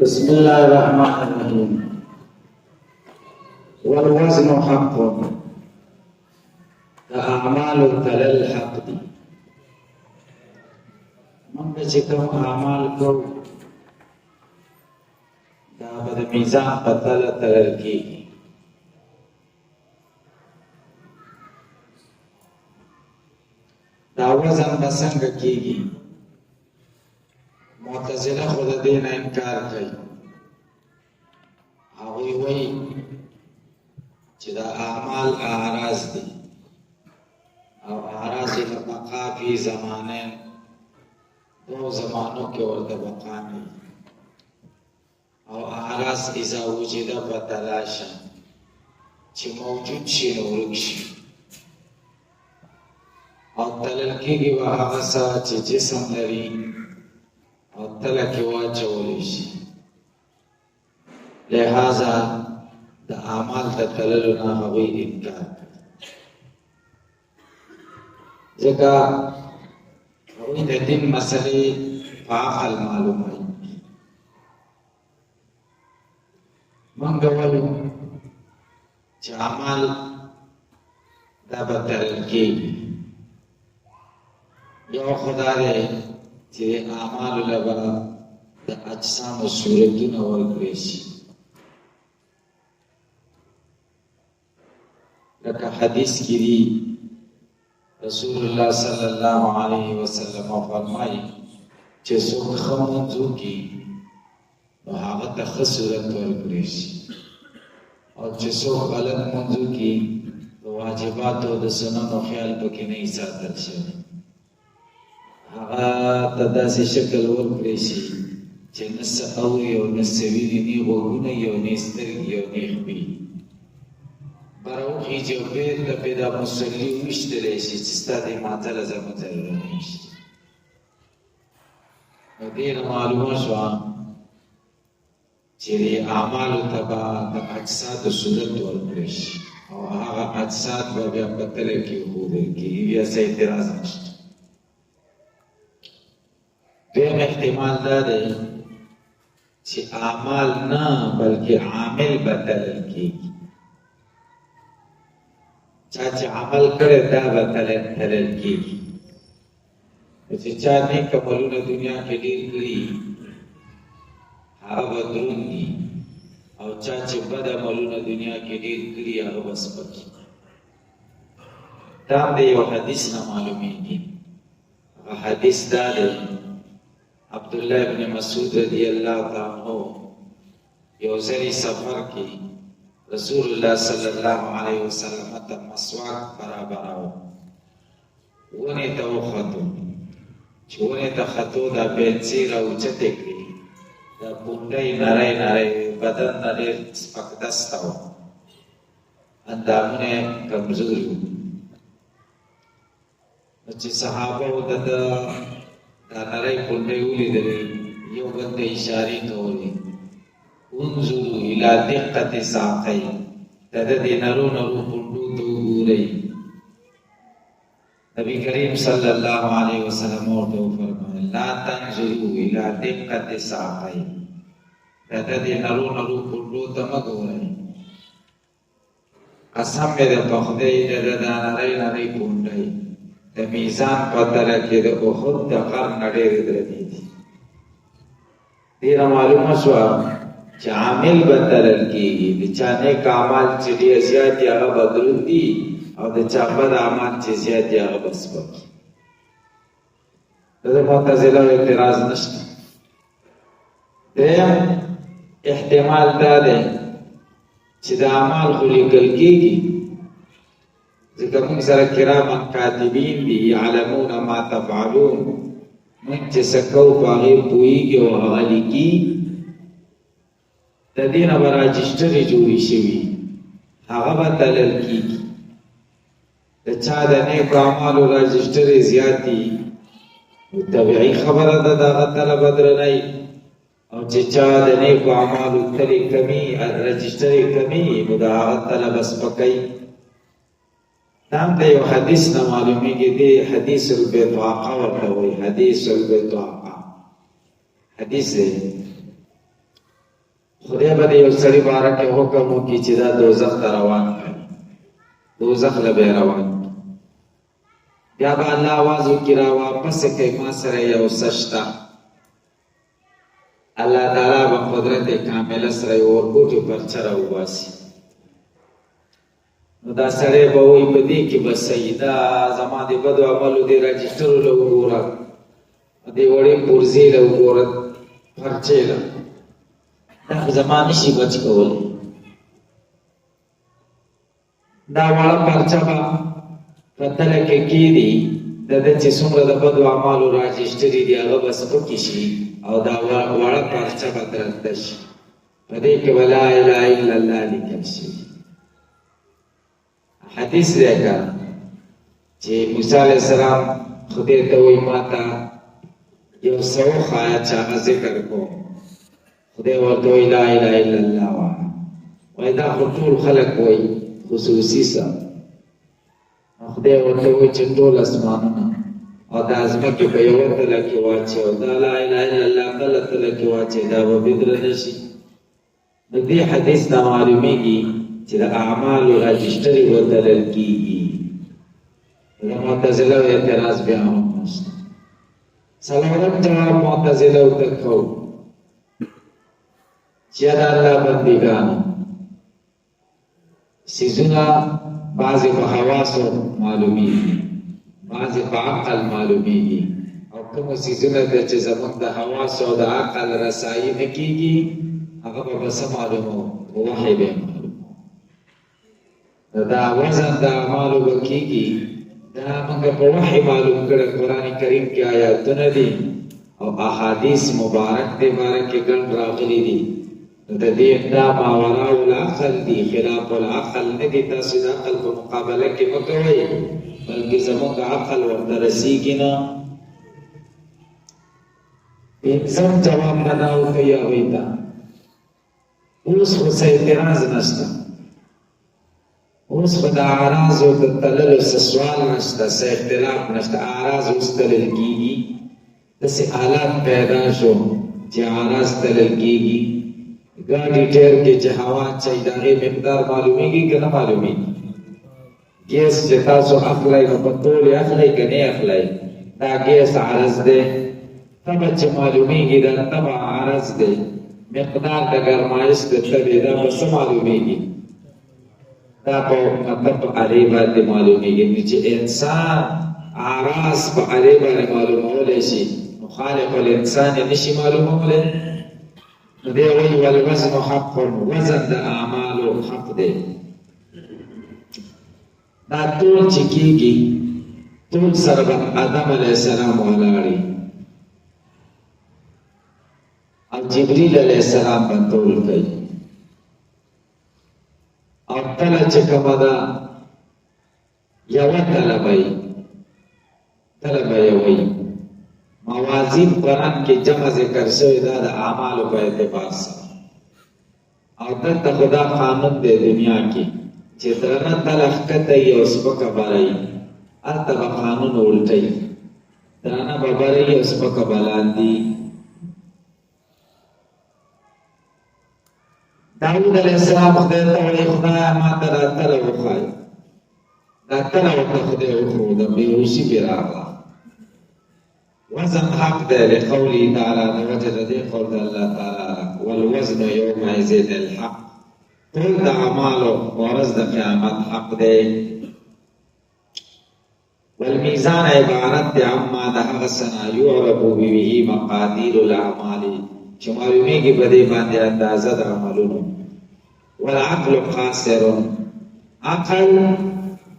Bismillahirrahmanirrahim. Wal waznu haqqun. A'malu talal haqqi. Membacikam amal kau dapat mizan patala talal ki. Da wazn basanga kigi. معتزله خود دین انکار کوي هغه وایي چې دا اعمال اعراض دي او اعراض د بقا فی زمانه دو زمانو کې ورته بقا نه او اعراض اذا وجد فتلاشا چې موجود شي نو ورک شي او تلل کېږي هغه څه چې جسم لري او تلکی واچولی شي لہذا د اعمال ته تللو نه هغوی انکار کوي ځکه هغوی د دین مسلې په عقل معلوموي موږ وایو چې اعمال دا به تلل کېږي یو خدای دی چې اعمال لبا د اجسام او صورتونه ورکړي شي لکه حدیث کې دی رسول الله صلی الله علیه وسلم فرمایي چې څوک خمنځو کې نو هغه ته ښه صورت ورکړي شي او چې څوک غلط منځو کې د واجباتو د سننو خیال پکې نه ساتل شي هغه ته داسې شکل ورکړی شي چې نه څه اوري او نه څه ویني نه غوږونه یو نه سترګې یو نه خپې براوخیږي او بېرته پې دا مصلي وویشتلی شي چې ستا دې ماتله زمه ضرورت نشته نو دې نه معلومه شوه چې دې اعمالو ته به د اجسادو صورت ورکړی شي او هغه اجساد به بیا په تله کې وښودل کېږي بیا څه اعتراض نشته دویم احتمال دا دی چې اعمال نه بلکې عامل به تلل کېږي چا چې عمل کړی دا به تلل کېږي چې چا نیک عملونه دنیا کې ډېر کړي هغه به دروند دي او چا چې بد عملونه دنیا کې ډېر کړي هغه به سپک دي دا هم د یو حدیث نه معلومېږي هغه حدیث دا دی عبداللہ ابن مسعود رضی اللہ تعالیٰ یو ځلې سفر کې رسول الله صلی الله علیه وسلم ته مسواک برابراو ونې ته وختو چې ونې ته ختو دا بېلچې راوچتې کړې دا پونډۍ نری نری بدن نه ډېر سپکدسته و اندامونه یې کمزوري وو نو چې صحابه د دا نری پونډۍ ولیدلې یو بل ته اشارې کولې انظروا الی دقت ساقی د دې نرو نرو پونډو ته وګورئ نبی کریم صلی الله علیه وسلم ورته وفرمایل لا تنظروا الی دقت ساقی د دې نرو نرو پونډو ته مه ګورئ قسم مې د خدای د نری نری پونډۍ د میزان په تله کې د احد د غر نه ډېرې درنې دي دې نه معلومه شوه چې عامل به تلل کېږي د چا نیک اعمال چې ډېر زیات دي هغه به دروند دي او د چا بد اعمال چې زیات دي هغه به سپک دي د معتزله اعتراض نشته دریم احتمال دا دی چې د اعمال خو لیکل کېږي ځکه موږ سره کراما کاتبین دي یعلمون ما تفعلون موږ چې څه کوو په هغې پوهېږي او هغه لیکي د دې نه به راجسټرې جوړې شوي هغه به تلل کېږي د چا د نیکو اعمالو راجسټرې زیات دي طبیعي خبره ده د هغه تله به درنی او چې چا د نیکو اعمالو تلې کمي راجسټرې کمي نو د هغه تله به سپکوي دا هم د یو حدیث نه معلومېږي دی حدیث البطاقه ورته وایي حدیث البطاقه حدیث دی خدای به یو سړي باره کې حکم وکړي چې دا دوزخ ته روان کړي، دوزخ له به روان کړي. بیا به الله آواز وکړي را واپس کړئ، ما سره یو څه شته. الله تعالی به قدرت کامله سره یې ورکوټي پرچه راوباسي. نو دا سړی به وایي په دې کې به صحیح دا زما د بدو عملو دې راجسټرو له وګوره، دې وړې پرزې له وګوره، پرچې له دا خو زما نشي بچ کولی. دا وړه پرچه به په تله کې کېږدي، د ده چې څومره د بدو اعمالو راجسټري دي هغه به سپکې شي او دا وړه پرچه به درنده شي، په دې کې به لا اله الا الله لیکل شي. حدیث دی که چې موسی علیه السلام خدای ته وایي ما ته یو څه وښایه چې هغه ذکر کوم. خدای ورته وایي لا اله الا الله وایه. وایي دا خو ټول خلک وایي خصوصي څه. خدای ورته وایي چې ټول اسمانونه او دا ځمکې په یوه تله کې واچوي او دا لا اله الا الله بله تله کې واچوي، دا به بدره نه شي. د دې حدیث نه معلومیږي چې د اعمالو راجسټري ورتلل کېږي. د معتزله اعتراض بیا هم نشته. څلورم جواب معتزله ته کوو چې د الله بندګانو څیزونه بعضې په حواسو معلومیږي، بعضې په عقل معلومیږي، او کومو څیزونه ده چې زموږ د حواسو او د عقل رسایي نه کېږي هغه به به څه معلوموو؟ په وحی به معلوموو. دا وزن د اعمالو به کېږي، دا موږ په وحی معلوم کړه. قرآن کریم کې آیاتونه دي او احادیث مبارک دې باره کې ګڼ راغلي دي. د دې دا ماوراء العقل دي، خلاف العقل نه دي. تاسو د عقل په مقابله کې مه کوئ، بلکې زموږ عقل ورته رسېږي نه. پنځم جواب به دا وکړئ هغوی ته اوس خو څه اعتراض نشته، اوس به د اعراضو د تللو څه سوال نشته، څه اختلاف نشته. اعراض اوس تلل کېږي، داسې حالات پیدا شو چې اعراض تلل کېږي. ګاډي ټایر کې چې هوا اچوي د هغې مقدار معلومیږي که نه معلومیږي؟ ګیس چې تاسو اخلئ نو په ټول یې اخلئ که نه اخلئ؟ دا ګیس عرض دی. تبه چې معلومیږي دا تبه عرض دی. مقدار د ګرمایش د تبې دا به څه معلومیږي؟ دا په مطلب په الې باندې معلومیږي. نو چې انسان اعراض په الې باندې معلومولی شي نو خالق الانسان یې نشي معلومولی. نو دی وایي والوزن حق، وزن د اعمالو حق دی. دا ټول چې کېږي ټول سره به آدم علیه السلام ولاړي او جبریل علیه السلام به ټول کوي. او تله چې کومه ده یوه تله به وي، تله به یې وي. موازین قرآن کې جمع ذکر شوی دا د اعمالو په اعتبار سره. او دلته خو دا قانون دی دنیا کې چې درنه تله ښکته وي او سپکه بره وي، هلته به قانون الټه وي. درنه به بره وي او سپکه به لاندې وي. داود علیه السلام خدای ته وایي خدایه ما ته دا تله وښایه. دا تله ورته خدای وښوده، بېهوشي پرې راغله. وزن حق دی لقوله تعالی، د وجه د دې قول د الله تعالی والوزن یومئذ الحق. ټول د اعمالو ورځ د قیامت حق دی. والمیزان عبارت دی عما د هغه څه نه یعرف به مقادیر الاعمال چې معلومیږي په دې باندې اندازه د عملونو. والعقل قاصر، عقل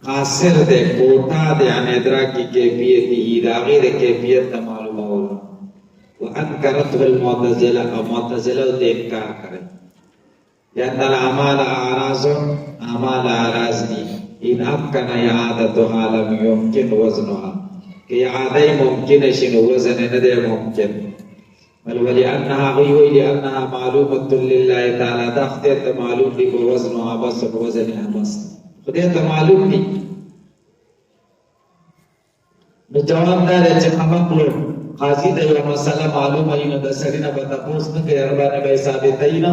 قاصر دے، کوتا دے عن ادراکی کیفیتی دا غیر کیفیت دا معلومولو. وانکرته المعتزلہ، او معتزلہ دے انکار کرے. لأن العمال اعراض، اعمال اعراض دی. ان امکن اعادتها لم يمکن وزنها، کہ اعادی ممکن شنو وزن ندے ممکن. بل ولأنها غیوی لأنها معلومة لله تعالی، دا خدای تا معلوم دی بوزنها بس بوزنها بس، خدای ته معلوم دي. نو جواب دا دی چې خمقلو قاضي ته یوه مسله معلومه وي نو د سړي نه به تپوس نه کوي، هغه باندې به یې ثابتوي نه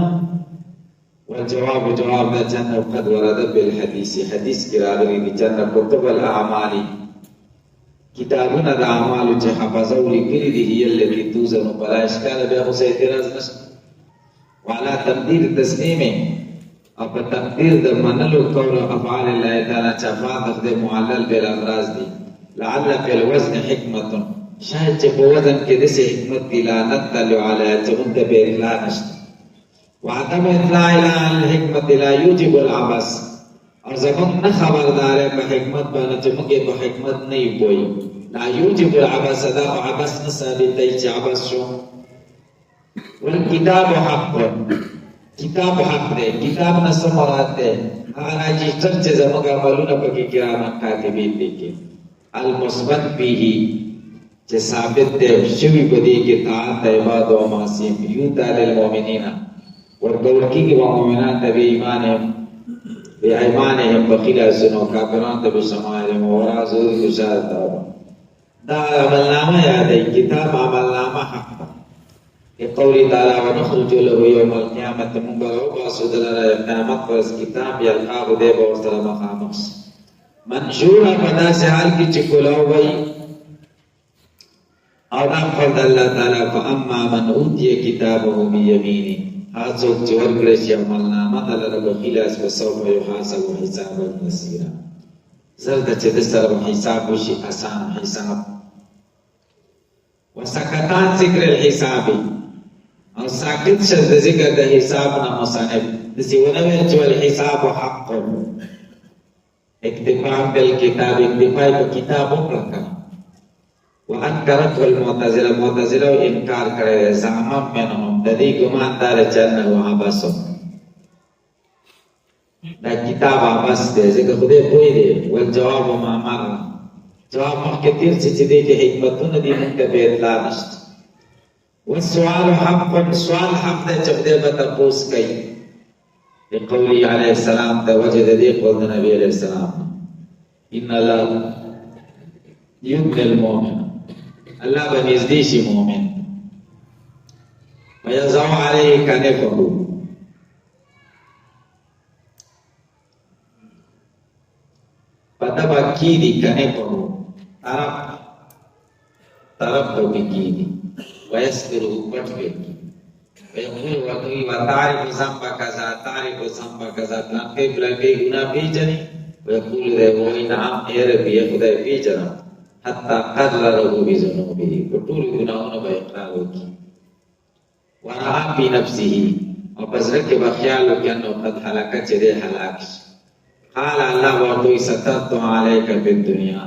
والجواب جواب دا جنة قد ورد بالحديث حديث كراغري دي جنة كتب الأعمال كتابنا دا أعمال چه حفظو لكري دي هي التي توزن بلا إشكال بها خسي اعتراض نشت وعلى تقدير تسليمه او په تقدیر د منلو قول افعال الله تعالی چفاعت د معلل بالامراض دي لعل فی الوزن حکمت شاید چې په وزن کې د څه حکمت دی لا نطلع علی چغند به اطلاع نشته وعدم اطلاع الى الحکمت لا یوجب العبث اور زمون نه خبردار په حکمت باندې چې موږ په حکمت نه پوي لا یوجب العبث دا عبث نه ثابت دی چې عبث شو والکتاب حق کتاب حق دی کتاب نه څه مراد دی هغه راجستر چې زموږ عملونه پکې کرامت کاتبین لیکي المثبت به چې ثابت دی شوی په دې کې طاعت عبادت او معصیت یو تعالی المؤمنین ورکول کېږي مؤمنان ته به ایمانهم بخیلا سنو کافران ته به شمائل مورازو بشارت دا عملنامه یادی کتاب عملنامه حق قولی تعالی ونخرج له یوم القیامت منبرو باسود لرا قیامت پر کتاب یلقاب دے بورسل مخامخ منشور پدا سے حال کی چکلاو بئی اور فرد اللہ تعالی فاما من اوتی کتابه بیمینی حاصل چور کرش عملنامه لرا بخیلاس وسوف یحاسب حسابا یسیرا زرد چه دستر حساب وشي آسان حساب وسکتان ذکر الحسابی او ساکت شد ذکر د حساب نه مصنف دسی ونوی چې الحساب حق اکتفا بالکتاب اکتفا په کتاب وکړه وانکرت المعتزله معتزله انکار کړي زعما منهم د دې ګمان دار چنه او عباس دا کتاب عباس دې ځکه خدای پوي دی ول جواب ما مر جواب مخکې تیر چې دې کې حکمتونه دي موږ به اطلاع نشته والسؤال حق سؤال حق ده چې خدای به تاسو کوي لقوله عليه السلام ته وجد دې قول نبی عليه السلام ان الله يبني المؤمن الله بنزدې شي مؤمن ويزع عليه كنفه پتہ باقی دی کنفه طرف تو کی دی ويسكره پټوي ويقول وقوي وتعرف ذنب كذا تعرف ذنب كذا پلان کې ګناه پیژني ويقول له وای نعم اے ربي خدای پیژنه حتى قرره بذنوبه ټول ګناهونه به اقرار وکړي ورا بنفسه او بزرګ کې خیال وکړي قد هلاک چې دې هلاک قال الله ورته سترت عليك في الدنيا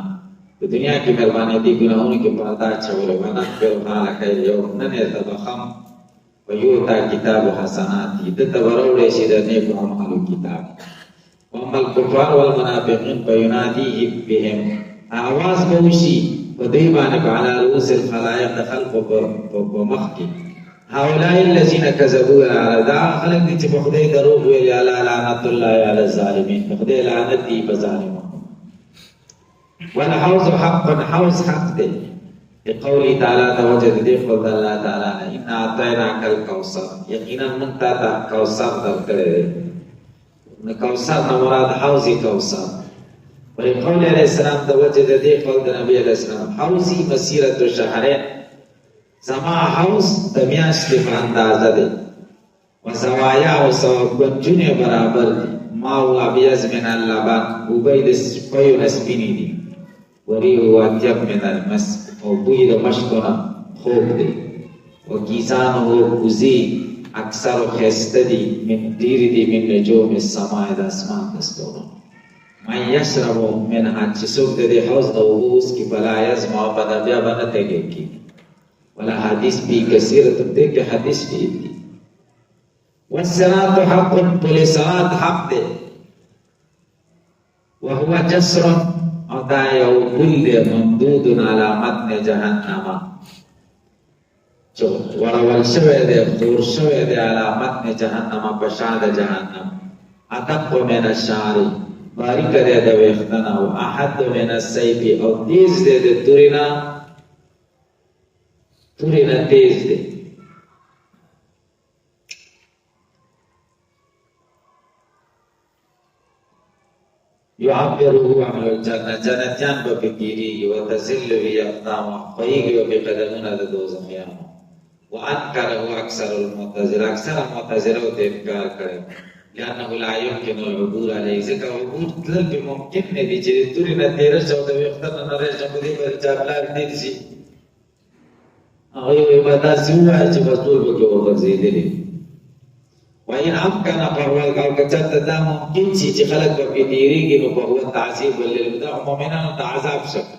په دنیا کې مهرباني دي ګناهونو کې پردا چولې ونه پر حال کوي یو نن ته بخم ويوتا کتاب حسنات دې ته ورولې شي د نیکو اعمالو کتاب وهم الكفار والمنافقين فيناديه بهم आवाज بوشي په دې باندې على رؤوس الخلائق خلق په مخ کې هؤلاء الذين كذبوا على ذا خلق دي چې په خدای دروغ ویل الا لعنت الله على الظالمين خدای لعنت دي په ظالمانو والحوض حق حوض حق دي لقوله تعالى توجد دي قول الله تعالى ان اعطيناك الكوثر يقينا من تا کوثر درکړې نو کوثر نو مراد حوض کوثر ولقول عليه السلام توجد دي قول نبي عليه السلام حوضي مسيره شهرين زما حوض د میاشتې په اندازه دی وزوایا او سوابنجونه برابر دي ما هو ابيض من اللبن وبيد سپیو نسبینی دي وریه واطیب من المسک او بوی د مشکونه خوب دی وکیسانه کوزی اکثر خسته دي من ډیری دي من نجوم السماء د اسمان دستور ما یشرب منها چې څوک د حوض د اوس کی بلا یزما په بیا باندې تګي ولا حدیث بھی کثیر تم دیکھ حدیث بھی دی والصراط حق والصراط حق دے وهو جسر ادا یو کل ممدود على متن جهنم چو ورول شوه دے خور شوه دے على متن جهنم بشاد جهنم ادق من الشعر باریک دے د وختنا او احد من السيف او تیز دے د تورینا تورینا تیز دے يعبره عن الجنة جنتيان بفكيري وتزل به أقدامه خيغي وبقدمنا دوزخيان وأنكره أكثر المعتزلة أكثر المعتزلة وتنكار كره لأنه لا يمكن العبور عليه ذكر عبور تلل بممكن ندي جري توري نتيرة جودة ويخترنا نرش جمهوري برجابلا ندي أغيو إبادة سوى أجب أطول بكي وغرزي دلي وإن أمكن فهو القول كتبت دا ممكن شيء خلق بفي ديريك فهو التعذيب للبدع ومؤمنا تعذاب شكل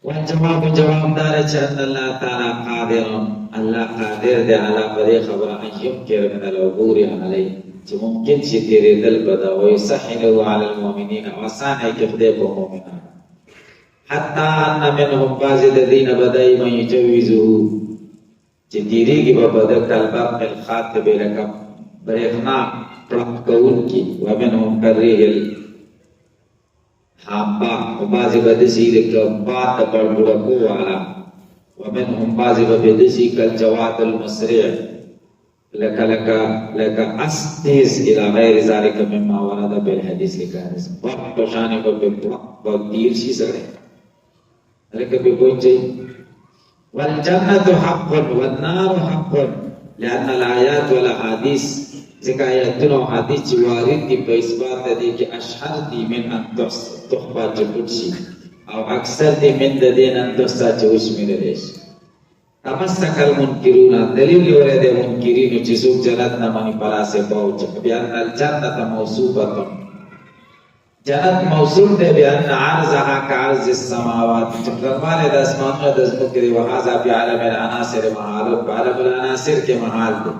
والجواب جواب دار أن الله تعالى قادر الله قادر دي على بدي خبر أن يمكن من العبور عليه ممكن شيء تريد البدع ويسهله على المؤمنين وسانه كفديك المؤمنين حتى أن منهم بعض الذين بدأ من يجوزه جديري کی بابد کلباب الخاتب لکم بريخنا پرق کون کی ومنهم کریه الحابا وبعض بدسی لکم بات پرگرکو علا ومنهم بعض بدسی کالجواد المسرع لك أستيز إلى غير ذلك مما ورد بالحديث لكارس وقت بشاني بقدير شي سره لك بقوين والجنة حق والنار حق لأن الآيات والأحاديث ذكايتنا وحديث وارد بإثبات ذلك أشهر من أن تخبى جبتشي أو أكثر من دين أن تخبى جوش من الإيش تمسك المنكرون دليل ورد منكرين جسوك جنتنا من فلاسة باوجه بأن الجنة موصوبة جنت موصول ده بأن عرضها كعرض السماوات تقربان ده اسمان ده اسمكري وهذا في عالم العناصر محال بعالم العناصر کے محال ده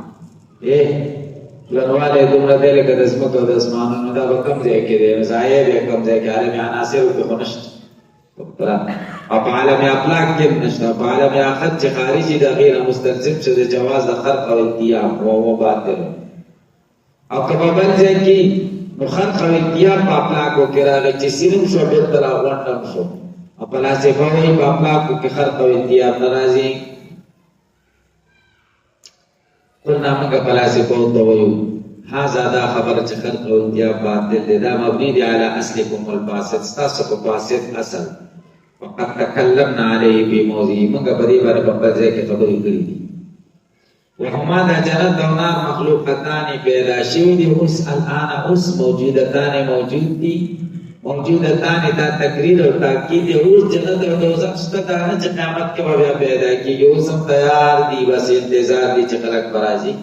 لنوالي دمنا ذلك ده اسمك ده اسمان ده بكم زي كده مزايا بكم زي عالم العناصر بخنشت अब आलम अफलाक के नशा आलम आखिरत से खारिजी दा गैर मुस्तलजिम से जवाज दा खर्क और इत्तियाब वो बात है अब कबल से कि खर्क और इत्तियाब अफलाक को किरा ले जिसिम शो बेतला वंडम शो अपना से कोई अफलाक को के खर्क और इत्तियाब नाराजी कुल नाम का पला से को तो वो हाँ ज़्यादा खबर चखर और इत्तियाब बात दे दा मबनी على أصلكم الباسط استاسكم باسط أصل وقد تكلمنا عليه في موضوع من قبل بار بقدر के खबर करी थी وهما ذا جنت ونار مخلوقتان پیدا شوی دي اس الان اس موجودتان موجود دي موجودتان دا تقریر اور تاکید اس جنت اور دوزخ ستدان چې قیامت کې به پیدا کیږي او سم تیار دي بس انتظار دي چې خلق برازي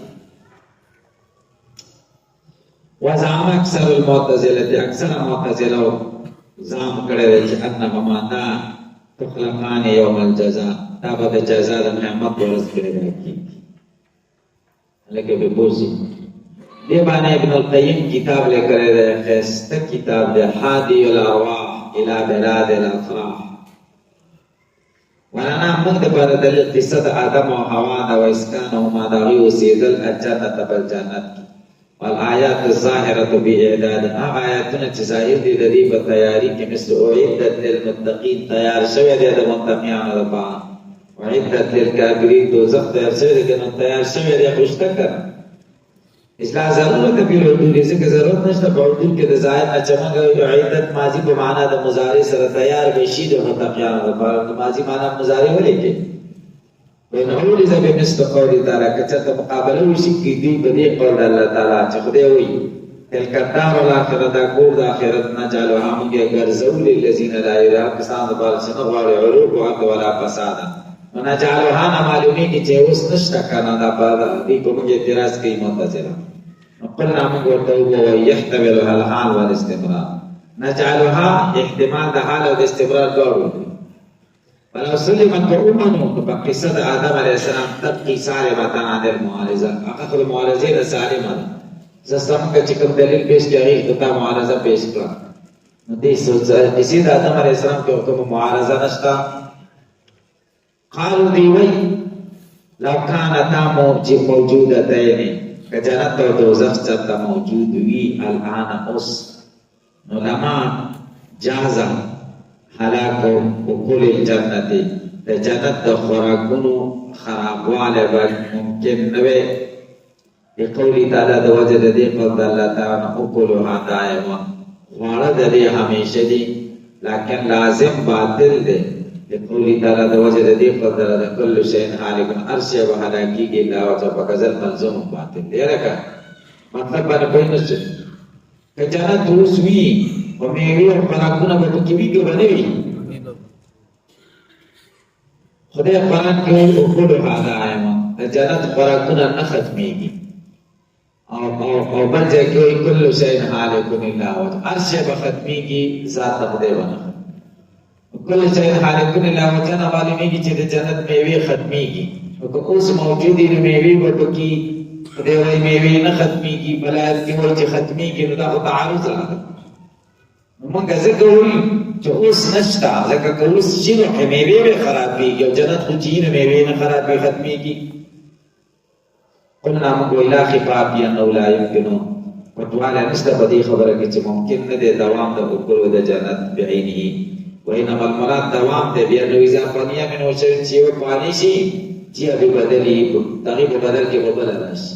وزعم اکثر المعتزله اکثر معتزله زام کړه چې انهما دا تخلقان یوم الجزاء دا به جزاء د قیامت ورځ کې راځي لکه به بوزي دی باندې ابن القیم کتاب لیکره ده خسته کتاب ده هادي الارواح الى بلاد الافراح ورنا موږ د پر د قصه آدم او حوا د واسکانهما د وسیدل الجنه بالجنت والآيات الظاهرة بإعداد آياتنا تظاهر دي دي بتياري كمثل أعدت للمتقين تيار شوية دي المتقين ربا وعدت للكافرين دوزخ تيار شوية دي كنون تيار شوية دي خوشتكر إسلا ضرورت بیر حدود اسے کہ ضرورت نشتا بعدود کے دزائر نچمانگا عدت ماضی بمعنی دا مزاری سر تیار بشید و متقین ربا ماضی معنی مزاری ہو لیکن ونقول إذا بمثل قول تعالى كتبت مقابله وشكي دي بدي قول الله تعالى تخديوي تلك الدار الآخرة كور آخرة نجعلها من غرزو للذين لا يرى كسان بالسن غار عروق ولا فسادا ونجعلها معلومي کی جوس نشتا کنا دا بعد دي کو من اعتراض کی معتزله قلنا من ورته يحتمل الحال والاستمرار نجعلها احتمال د حال او استمرار دور ولو سلمت أمنوا بقصة آدم عليه السلام تبقي سالمة عن المعارضة أخذ المعارضين سالمة زستمك چکم دلیل پیش کیا اختتا معارضة پیش کیا نسید آدم علیہ السلام کے حکم معارضة نشتا قالوا دیوئی لو كانتا موجودتين كجنت و دوزخ چتا موجود وی الان اس نلما جازا حلاکو اکول الجنتی دا جنت دا خوراکونو خرابوال باید ممکن نوے لقولی تعالی د وجه د دې قول د الله تعالی اکلها دائما خواړه د دې همیشه دي لکن لازم باطل دی لقولی تعالی د وجه د دې قول د کل شیء هالک ارشیا و هلاکیږي الا وجه فکذل ملزوم باطل دی راکا مطلب باندې پوه نه شئ که جنت اوس وي او میوې او خوراکونه به پکې وي که به نه وي خدای قرآن کې وایي اکلها دائما د جنت خوراکونه نه ختمېږي او بل ځای کې وایي کل شیء هالک الا وجه هر شی به ختمېږي ذات د خدای به نه کل شیء هالک الا وجه نه معلومېږي چې د جنت میوې ختمېږي نو که اوس موجودې نو میوې به پکې خدای وایي میوې نه ختمېږي بل آیت کې وایي چې ختمېږي نو دا خو تعارض راغلی نو موږ ځکه وایو چې اوس نشته ځکه که اوس شي نو میوې به خرابېږي او جنت خو چې نو میوې نه خرابې ختمېږي قلنا موږ وایي لا خفافي انه لا یمکنو پټوالی نشته په دې خبره کې چې ممکن نه دی دوام د اکلو د جنت بعینه وانما المراد دوام دی بیا نو اذا فنیه منه شیء چې یو فانی شي چې به بدلي دغه په بدل کې به بدل راشي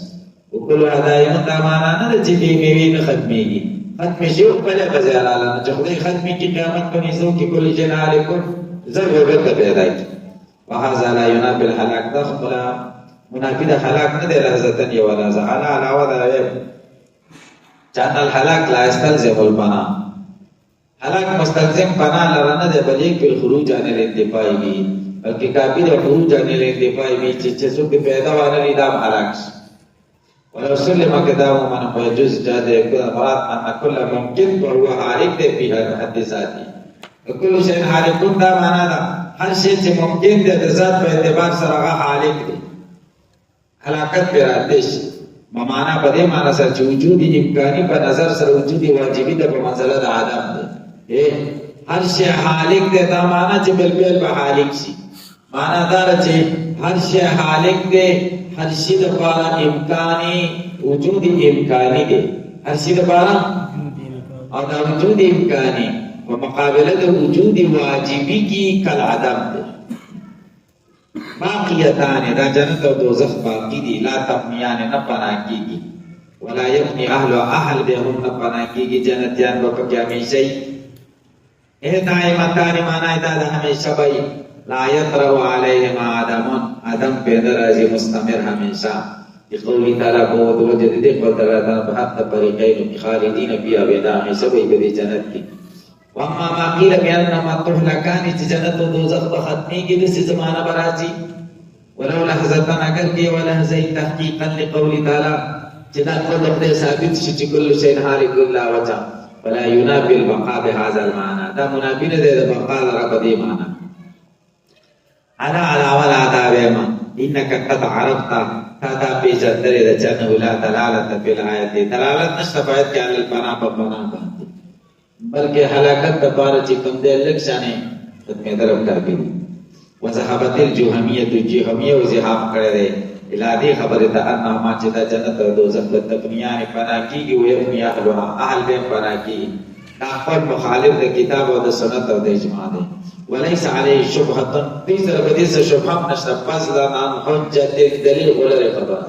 اکلها دائما دا معنا نه ده چې میوې نه ختمېږي ختم شي او بل بازار عالم چې خدای ختمي کی قیامت په نيزو کې کل جنال کو ضرب به پیدا کی وهذا لا ينافي الهلاك ده خبره منافي ده هلاك نه ده لحظه یو لحظه علاوه ده چانه الهلاك لا يستلزم البناء هلاك مستلزم بنا لرنه ده بلې په خروج عن الانتفاع کی بلکې کافی ده خروج عن الانتفاع کی چې څوک پیدا ونه لیدام هلاك ولو سلم كدام من هو جزء جاد يكون مراد أن كل ممكن فهو حالك في حد ذاته كل شيء حالك دا معنا دا هر شيء چې ممکن دی د ذات په اعتبار سره هغه حالک دی حلاکت پر آتش معنا په دې معنا سره چې وجود امکاني په نظر سره وجود واجبي د په منزله د عدم دی هر شيء حالک دی دا معنا چې بل په حالک شي معنا دا چې هر شيء حالک دی هر شي د پاره امکاني وجود امکاني دی هر شي د پاره او دا وجود امکاني په مقابله د وجود واجبي کی کل عدم دی باقیتان دا جنت او دوزخ باقی دی لا تفنیان نه پناه کیږي ولا يفني اهل به هم نه پناه کیږي جنتیان په کې همیشه دائمتان معنا دا همیشه وي لا يطرأ عليهما آدم پیدا راځي مستمر همیشه بقوله تعالی کو وجد دې په تعالی په حق طریقین خالدین فيها ابدا همیشه وي په جنت کې واما ما قيل بانما تهلكان جنت و دوزخ په ختمي کې د زمانہ برازي ولو لحظه اگر کې ولا زي تحقيقا لقول تعالی چې دا خپل ثابت شي چې كل شيء هالك الا وجه فلا ينافي البقاء بهذا المعنى دا منافي نه ده بقاء رب دې معنی انا علاوه عذابما انك قد عرفت هذا بجدر رجنه لا دلاله في الايه دلاله نشفایت کې علل بنا په بنا بلکې هلاکت د بار چې کوم دې لکشانه په طرف کافي وذهبت الجهميه او ذهاب کړي الهادي خبره ته ان ما چې د جنت او دوزخ په تقنیان پنا کیږي او یې اهل به پنا کیږي دا خپل مخالف د کتاب او د سنت او د اجماع دی وليس عليه شبهه دې سره به دې شبهه نشته پس دا نام حجت دلیل ولر خبره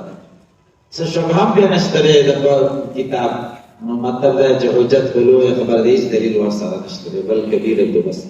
څه شبهه به نشته د کتاب نو مطلب دا چې حجت ولوه خبر دې دلیل ورسره نشته بل کبیره بس